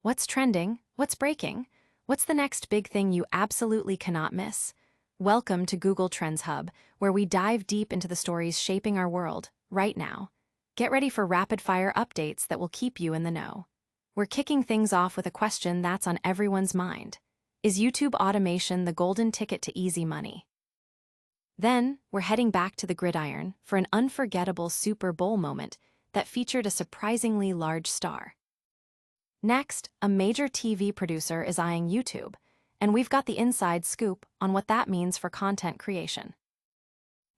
What's trending? What's breaking? What's the next big thing you absolutely cannot miss? Welcome to Google Trends Hub, where we dive deep into the stories shaping our world, right now. Get ready for rapid-fire updates that will keep you in the know. We're kicking things off with a question that's on everyone's mind. Is YouTube automation the golden ticket to easy money? Then, we're heading back to the gridiron for an unforgettable Super Bowl moment that featured a surprisingly large star. Next, a major TV producer is eyeing YouTube, and we've got the inside scoop on what that means for content creation.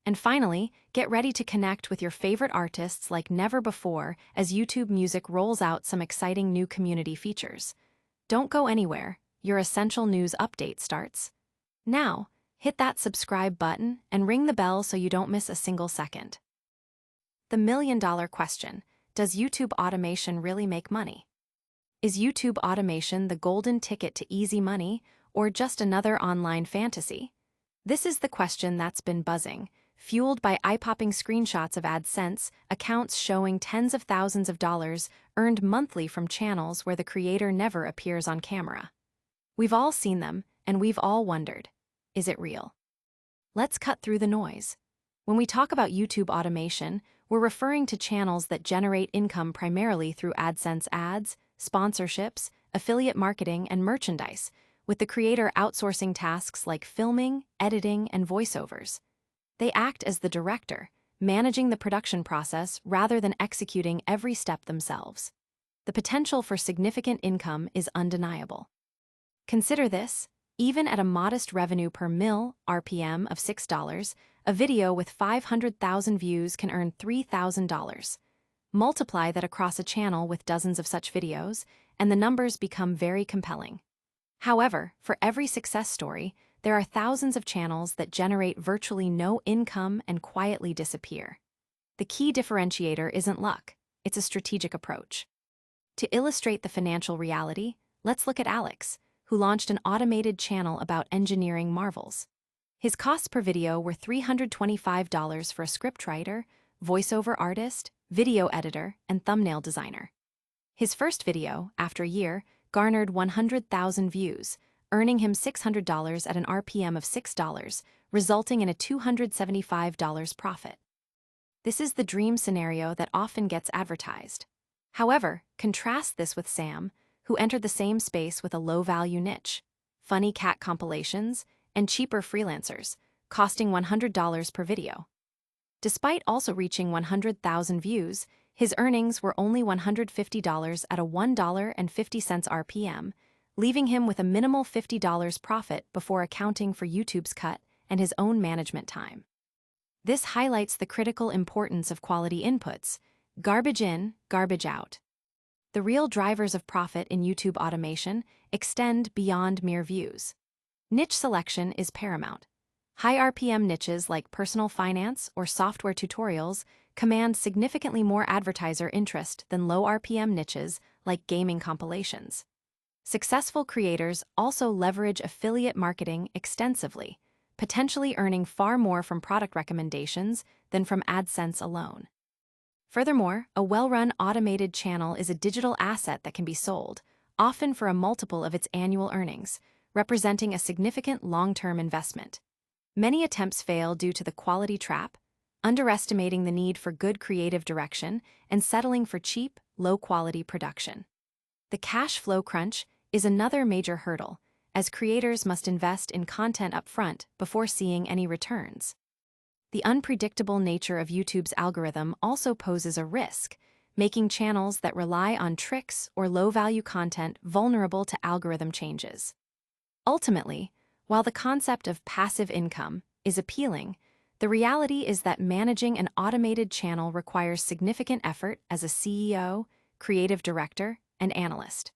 And finally, get ready to connect with your favorite artists like never before as YouTube Music rolls out some exciting new community features. Don't go anywhere, your essential news update starts now. Hit that subscribe button and ring the bell so you don't miss a single second. The million-dollar question: does YouTube automation really make money? Is YouTube automation the golden ticket to easy money, or just another online fantasy? This is the question that's been buzzing, fueled by eye-popping screenshots of AdSense accounts showing tens of thousands of dollars earned monthly from channels where the creator never appears on camera. We've all seen them, and we've all wondered, is it real? Let's cut through the noise. When we talk about YouTube automation, we're referring to channels that generate income primarily through AdSense ads, sponsorships, affiliate marketing, and merchandise, with the creator outsourcing tasks like filming, editing, and voiceovers. They act as the director, managing the production process rather than executing every step themselves. The potential for significant income is undeniable. Consider this: even at a modest revenue per mil (RPM) of $6, a video with 500,000 views can earn $3,000. Multiply that across a channel with dozens of such videos, and the numbers become very compelling. However, for every success story, there are thousands of channels that generate virtually no income and quietly disappear. The key differentiator isn't luck, it's a strategic approach. To illustrate the financial reality, let's look at Alex, who launched an automated channel about engineering marvels. His costs per video were $325 for a scriptwriter, voiceover artist, video editor, and thumbnail designer. His first video, after a year, garnered 100,000 views, earning him $600 at an RPM of $6, resulting in a $275 profit. This is the dream scenario that often gets advertised. However, contrast this with Sam, who entered the same space with a low-value niche: funny cat compilations and cheaper freelancers, costing $100 per video. Despite also reaching 100,000 views, his earnings were only $150 at a $1.50 RPM, leaving him with a minimal $50 profit before accounting for YouTube's cut and his own management time. This highlights the critical importance of quality inputs: garbage in, garbage out. The real drivers of profit in YouTube automation extend beyond mere views. Niche selection is paramount. High RPM niches like personal finance or software tutorials command significantly more advertiser interest than low RPM niches like gaming compilations. Successful creators also leverage affiliate marketing extensively, potentially earning far more from product recommendations than from AdSense alone. Furthermore, a well-run automated channel is a digital asset that can be sold, often for a multiple of its annual earnings, representing a significant long-term investment. Many attempts fail due to the quality trap, underestimating the need for good creative direction and settling for cheap, low-quality production. The cash flow crunch is another major hurdle, as creators must invest in content upfront before seeing any returns. The unpredictable nature of YouTube's algorithm also poses a risk, making channels that rely on tricks or low-value content vulnerable to algorithm changes. Ultimately, while the concept of passive income is appealing, the reality is that managing an automated channel requires significant effort as a CEO, creative director, and analyst.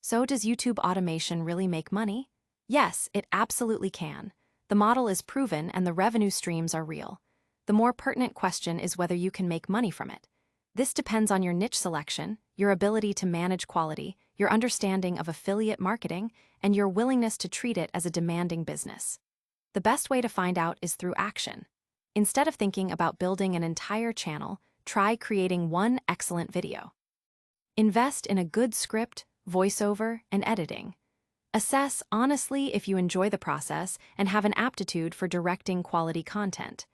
So does YouTube automation really make money? Yes, it absolutely can. The model is proven and the revenue streams are real. The more pertinent question is whether you can make money from it. This depends on your niche selection, your ability to manage quality, your understanding of affiliate marketing, and your willingness to treat it as a demanding business. The best way to find out is through action. Instead of thinking about building an entire channel, try creating one excellent video. Invest in a good script, voiceover, and editing. Assess honestly if you enjoy the process and have an aptitude for directing quality content.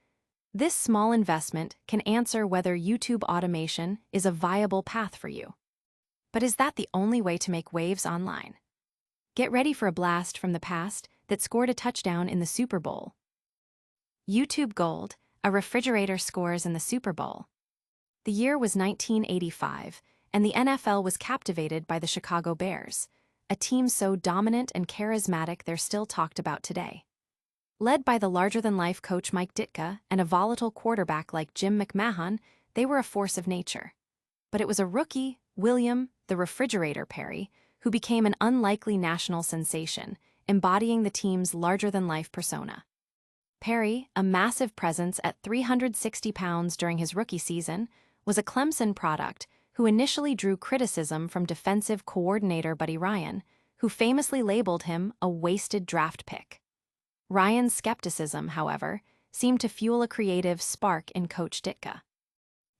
This small investment can answer whether YouTube automation is a viable path for you. But is that the only way to make waves online? Get ready for a blast from the past that scored a touchdown in the Super Bowl. YouTube Gold, a refrigerator scores in the Super Bowl. The year was 1985, and the NFL was captivated by the Chicago Bears, a team so dominant and charismatic they're still talked about today. Led by the larger-than-life coach Mike Ditka and a volatile quarterback like Jim McMahon, they were a force of nature. But it was a rookie, William, the refrigerator Perry, who became an unlikely national sensation, embodying the team's larger-than-life persona. Perry, a massive presence at 360 pounds during his rookie season, was a Clemson product who initially drew criticism from defensive coordinator Buddy Ryan, who famously labeled him a wasted draft pick. Ryan's skepticism, however, seemed to fuel a creative spark in Coach Ditka.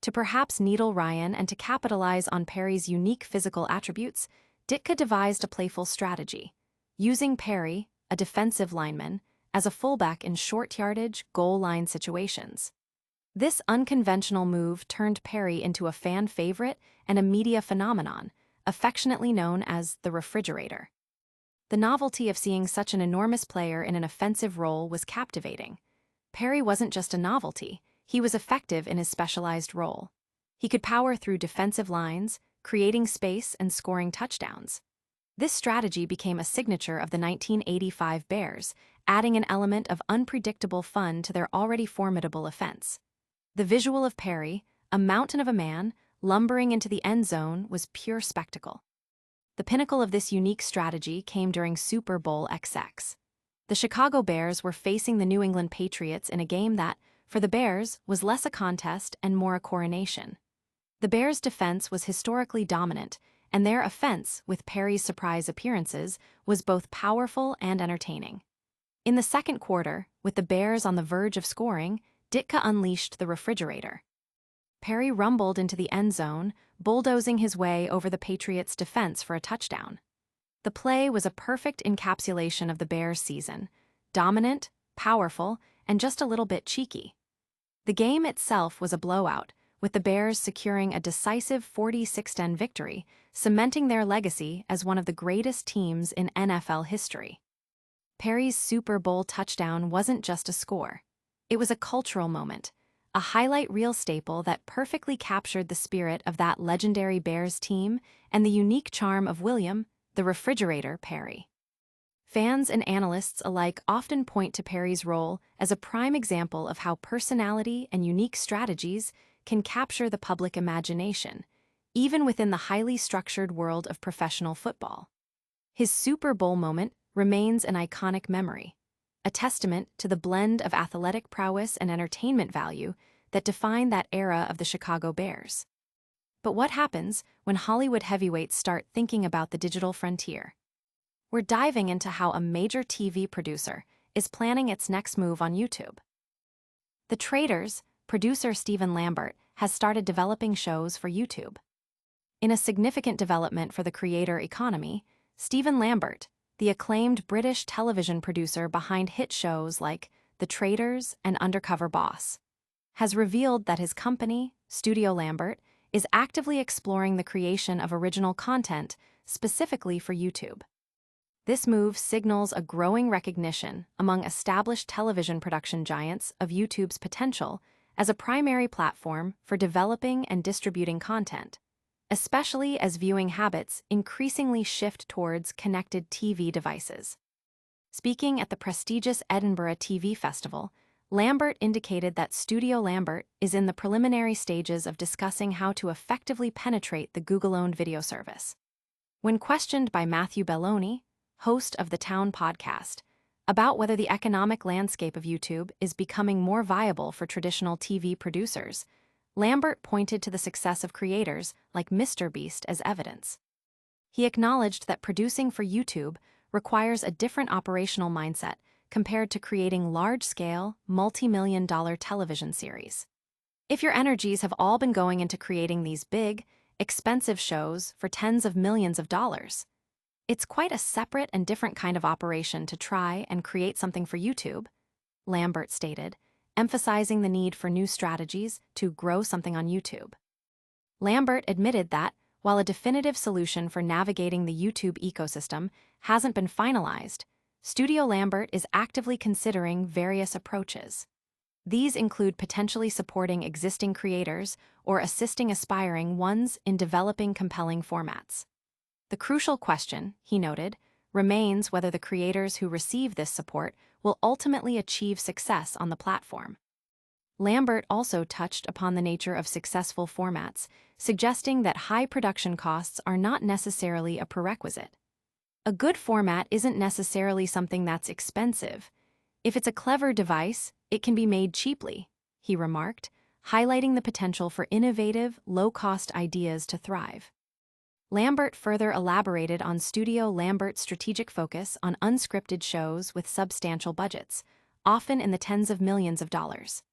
To perhaps needle Ryan and to capitalize on Perry's unique physical attributes, Ditka devised a playful strategy, using Perry, a defensive lineman, as a fullback in short-yardage, goal-line situations. This unconventional move turned Perry into a fan favorite and a media phenomenon, affectionately known as the refrigerator. The novelty of seeing such an enormous player in an offensive role was captivating. Perry wasn't just a novelty, he was effective in his specialized role. He could power through defensive lines, creating space and scoring touchdowns. This strategy became a signature of the 1985 Bears, adding an element of unpredictable fun to their already formidable offense. The visual of Perry, a mountain of a man, lumbering into the end zone was pure spectacle. The pinnacle of this unique strategy came during Super Bowl XX. The Chicago Bears were facing the New England Patriots in a game that, for the Bears, was less a contest and more a coronation. The Bears' defense was historically dominant, and their offense, with Perry's surprise appearances, was both powerful and entertaining. In the second quarter, with the Bears on the verge of scoring, Ditka unleashed the refrigerator. Perry rumbled into the end zone, bulldozing his way over the Patriots' defense for a touchdown. The play was a perfect encapsulation of the Bears' season, dominant, powerful, and just a little bit cheeky. The game itself was a blowout, with the Bears securing a decisive 46-10 victory, cementing their legacy as one of the greatest teams in NFL history. Perry's Super Bowl touchdown wasn't just a score. It was a cultural moment, a highlight reel staple that perfectly captured the spirit of that legendary Bears team and the unique charm of William, the refrigerator Perry. Fans and analysts alike often point to Perry's role as a prime example of how personality and unique strategies can capture the public imagination, even within the highly structured world of professional football. His Super Bowl moment remains an iconic memory, a testament to the blend of athletic prowess and entertainment value that defined that era of the Chicago Bears. But what happens when Hollywood heavyweights start thinking about the digital frontier? We're diving into how a major TV producer is planning its next move on YouTube. The Traders, producer Stephen Lambert, has started developing shows for YouTube. In a significant development for the creator economy, Stephen Lambert, the acclaimed British television producer behind hit shows like The Traders and Undercover Boss, has revealed that his company, Studio Lambert, is actively exploring the creation of original content specifically for YouTube. This move signals a growing recognition among established television production giants of YouTube's potential as a primary platform for developing and distributing content, especially as viewing habits increasingly shift towards connected TV devices. Speaking at the prestigious Edinburgh TV Festival, Lambert indicated that Studio Lambert is in the preliminary stages of discussing how to effectively penetrate the Google-owned video service. When questioned by Matthew Belloni, host of the Town podcast, about whether the economic landscape of YouTube is becoming more viable for traditional TV producers, Lambert pointed to the success of creators like MrBeast as evidence. He acknowledged that producing for YouTube requires a different operational mindset compared to creating large-scale, multi-million-dollar television series. If your energies have all been going into creating these big, expensive shows for tens of millions of dollars, It's quite a separate and different kind of operation to try and create something for YouTube, Lambert stated, emphasizing the need for new strategies to grow something on YouTube. Lambert admitted that, while a definitive solution for navigating the YouTube ecosystem hasn't been finalized, Studio Lambert is actively considering various approaches. These include potentially supporting existing creators or assisting aspiring ones in developing compelling formats. The crucial question, he noted, remains whether the creators who receive this support will ultimately achieve success on the platform. Lambert also touched upon the nature of successful formats, suggesting that high production costs are not necessarily a prerequisite. A good format isn't necessarily something that's expensive. If it's a clever device, it can be made cheaply, he remarked, highlighting the potential for innovative, low-cost ideas to thrive. Lambert further elaborated on Studio Lambert's strategic focus on unscripted shows with substantial budgets, often in the tens of millions of dollars.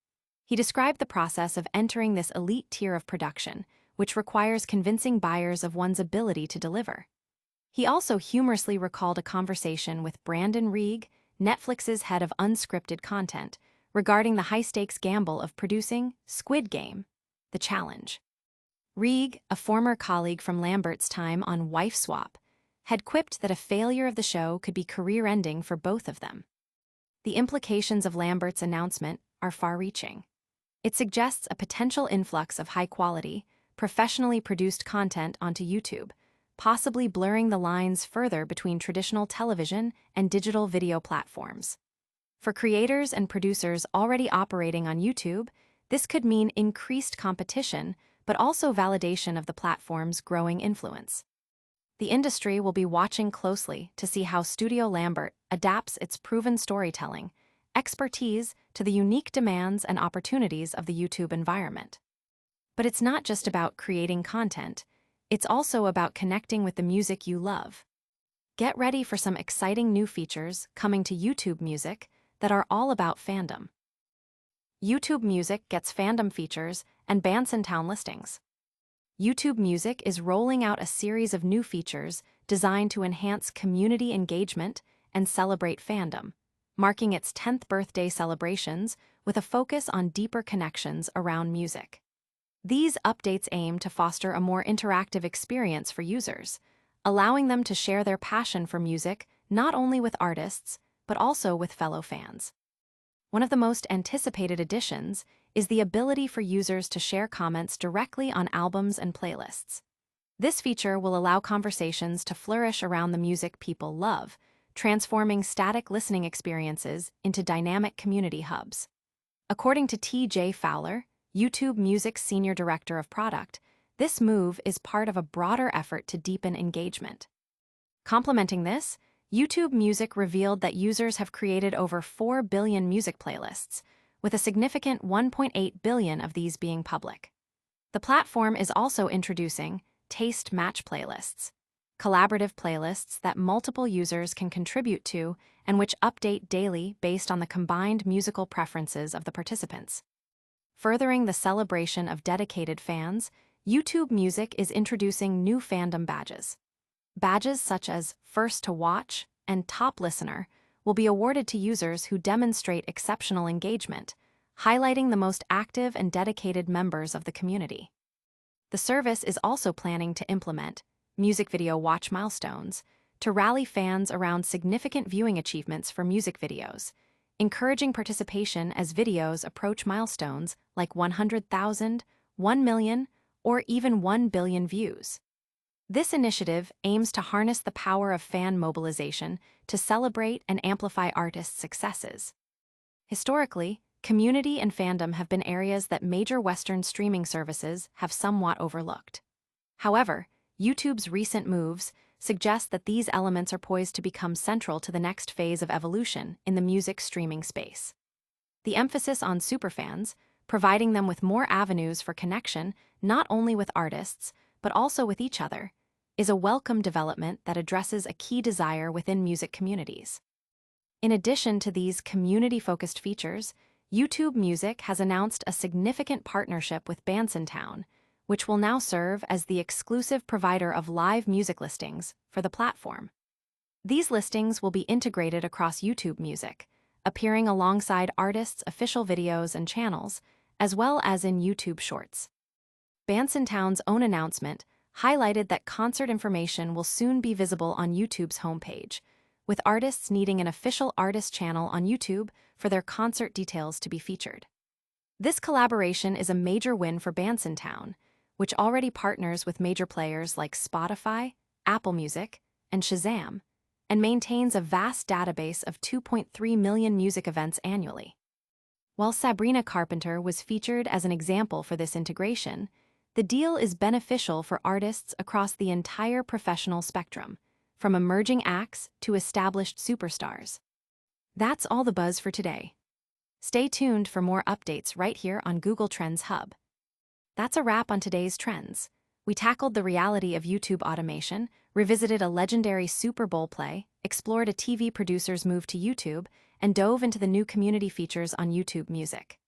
He described the process of entering this elite tier of production, which requires convincing buyers of one's ability to deliver. He also humorously recalled a conversation with Brandon Reig, Netflix's head of unscripted content, regarding the high-stakes gamble of producing Squid Game, The Challenge. Reig, a former colleague from Lambert's time on Wife Swap, had quipped that a failure of the show could be career-ending for both of them. The implications of Lambert's announcement are far-reaching. It suggests a potential influx of high-quality, professionally produced content onto YouTube, possibly blurring the lines further between traditional television and digital video platforms. For creators and producers already operating on YouTube, this could mean increased competition, but also validation of the platform's growing influence. The industry will be watching closely to see how Studio Lambert adapts its proven storytelling expertise to the unique demands and opportunities of the YouTube environment. But it's not just about creating content, it's also about connecting with the music you love. Get ready for some exciting new features coming to YouTube Music that are all about fandom. YouTube Music gets fandom features and Bandsintown listings. YouTube Music is rolling out a series of new features designed to enhance community engagement and celebrate fandom, marking its 10th birthday celebrations with a focus on deeper connections around music. These updates aim to foster a more interactive experience for users, allowing them to share their passion for music not only with artists, but also with fellow fans. One of the most anticipated additions is the ability for users to share comments directly on albums and playlists. This feature will allow conversations to flourish around the music people love, transforming static listening experiences into dynamic community hubs. According to T.J. Fowler, YouTube Music's Senior Director of Product, this move is part of a broader effort to deepen engagement. Complementing this, YouTube Music revealed that users have created over 4 billion music playlists, with a significant 1.8 billion of these being public. The platform is also introducing Taste Match playlists, collaborative playlists that multiple users can contribute to and which update daily based on the combined musical preferences of the participants. Furthering the celebration of dedicated fans, YouTube Music is introducing new fandom badges. Badges such as First to Watch and Top Listener will be awarded to users who demonstrate exceptional engagement, highlighting the most active and dedicated members of the community. The service is also planning to implement music video watch milestones to rally fans around significant viewing achievements for music videos, encouraging participation as videos approach milestones like 100,000, 1 million, or even 1 billion views. This initiative aims to harness the power of fan mobilization to celebrate and amplify artists' successes. Historically, community and fandom have been areas that major Western streaming services have somewhat overlooked. However, YouTube's recent moves suggest that these elements are poised to become central to the next phase of evolution in the music streaming space. The emphasis on superfans, providing them with more avenues for connection not only with artists, but also with each other, is a welcome development that addresses a key desire within music communities. In addition to these community-focused features, YouTube Music has announced a significant partnership with Bandsintown, which will now serve as the exclusive provider of live music listings for the platform. These listings will be integrated across YouTube Music, appearing alongside artists' official videos and channels, as well as in YouTube Shorts. Bandsintown's own announcement highlighted that concert information will soon be visible on YouTube's homepage, with artists needing an official artist channel on YouTube for their concert details to be featured. This collaboration is a major win for Bandsintown, which already partners with major players like Spotify, Apple Music, and Shazam, and maintains a vast database of 2.3 million music events annually. While Sabrina Carpenter was featured as an example for this integration, the deal is beneficial for artists across the entire professional spectrum, from emerging acts to established superstars. That's all the buzz for today. Stay tuned for more updates right here on Google Trends Hub. That's a wrap on today's trends. We tackled the reality of YouTube automation, revisited a legendary Super Bowl play, explored a TV producer's move to YouTube, and dove into the new community features on YouTube Music.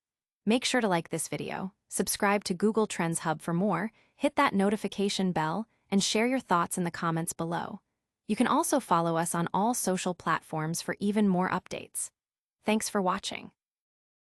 Make sure to like this video, subscribe to Google Trends Hub for more, hit that notification bell, and share your thoughts in the comments below. You can also follow us on all social platforms for even more updates. Thanks for watching.